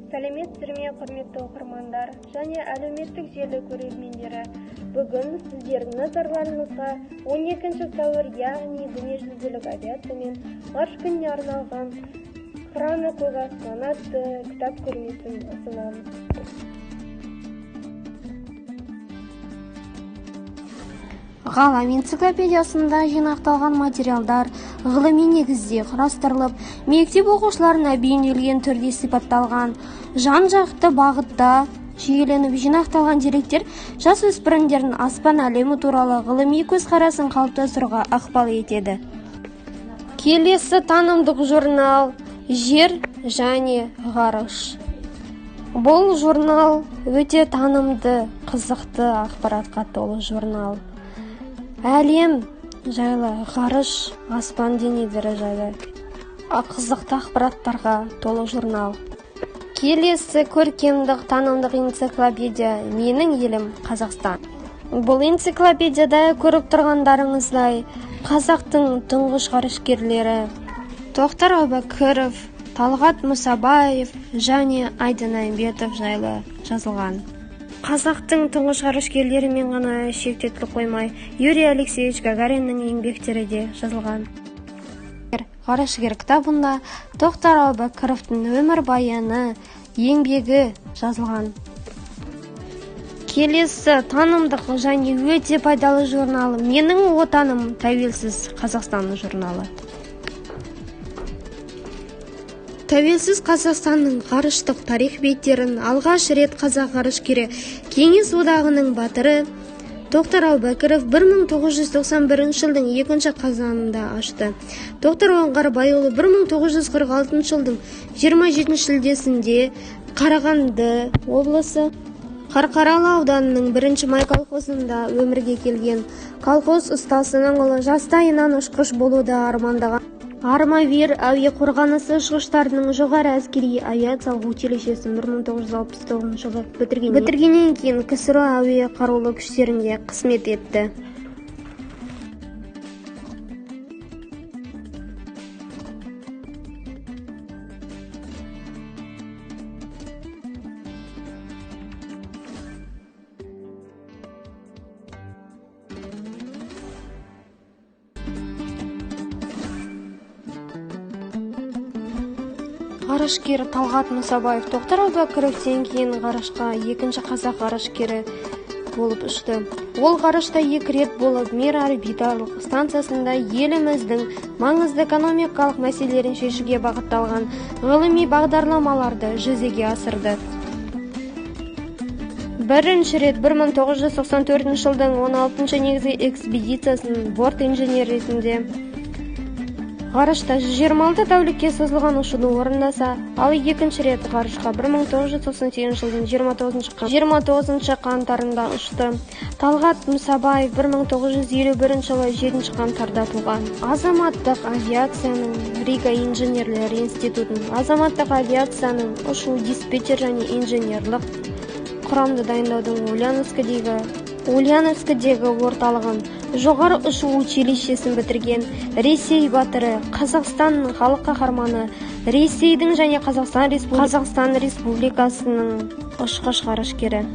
Сәлеметсіздер ме, құрметті оқырмандар және әлеуметтік желі көрермендері. Бүгін сіздердің назарларыңызға 12 сәуір, яғни дүниежүзілік авиация мен ғарыш күніне арналған «Қыраны көк аспан» атты кітап көрмесін ұсынамыз. Ғалам энциклопедиясында жинақталған материалдар ғылыми негізде құрастырылып, мектеп оқушыларына бейімделген түрде сипатталған. Жан-жақты бағытта жүйеленіп жинақталған деректер жасөспірімдердің аспан әлемі туралы ғылыми көзқарасын қалыптастыруға ықпал етеді. Келесі танымдық журнал «Жер және ғарыш». Бұл журнал өте танымды, қызықты ақпаратқа толы журнал. Әлем жайлы, ғарыш, аспан денелері жайлы қызықты ақпараттарға толы журнал. Келесі көркемдік танымдық энциклопедия «Менің елім Қазақстан». Бұл энциклопедияда көріп тұрғандарыңыздай қазақтың тұңғыш ғарышкерлері Тоқтар Әубәкіров, Талғат Мұсабаев және Айдын Айымбетов жайлы жазылған. Қазақтың тұңғыш ғарышкерлерімен ғана шектетіліп қоймай, Юрий Алексеевич Гагариннің еңбектері де жазылған. Ғарышкер кітабында Тоқтар Әубәкіровтың өмірбаяны, еңбегі жазылған. Келесі танымдық және өте пайдалы журналы «Менің отаным тәуелсіз Қазақстан» журналы. Тәуелсіз Қазақстанның ғарыштық тарих беттерін алғаш рет қазақ ғарышкері, Кеңес одағының батыры Тоқтар Әубәкіров 1991 жылдың 2 қазанында ашты. Тоқтар Оңғарбайұлы 1946 жылдың 27 шілдесінде Қарағанды облысы Қарқаралы ауданының 1 май колхозында өмірге келген. Колхоз ұстасының ұлы жастайынан ұшқыш болуды армандаған. Армавир әуе қорғанысы ұшқыштарының жоғары әскери авиациялық училищесін 1969 жылы бітіргеннен кейін КСР әуе қарулы күштерінде қызмет етті. Ғарышкер Талғат Мұсабаев Тоқтар Әубәкіровтен кейін ғарышқа 2 қазақ ғарышкері болып ұшты. Ол ғарышта 2 рет болып Мир орбиталық станциясында еліміздің маңызды экономикалық мәселелерін шешуге бағытталған ғылыми бағдарламаларды жүзеге асырды. Бірінші рет 1994 жылдың 16 негізгі экспедициясын борт инженер ретінде ғарышта 26 тәулікке созылған ұшуды орындаса, ал екінші рет ғарышқа 1998 жылдың 29 қаңтарында ұшты. Талғат Мұсабаев 1951 жылы 7 қаңтарда туған. Азаматтық авиацияның Рига инженерлер институтын, азаматтық авиацияның ұшу диспетчер және инженерлік құрамды дайындаудың Ульяновскідегі орталығын, жоғары ұшу училищесін бітірген. Ресей батыры, Қазақстанның халық қаһарманы, Ресейдің және Қазақстан Республикасының ұшқыш ғарышкері.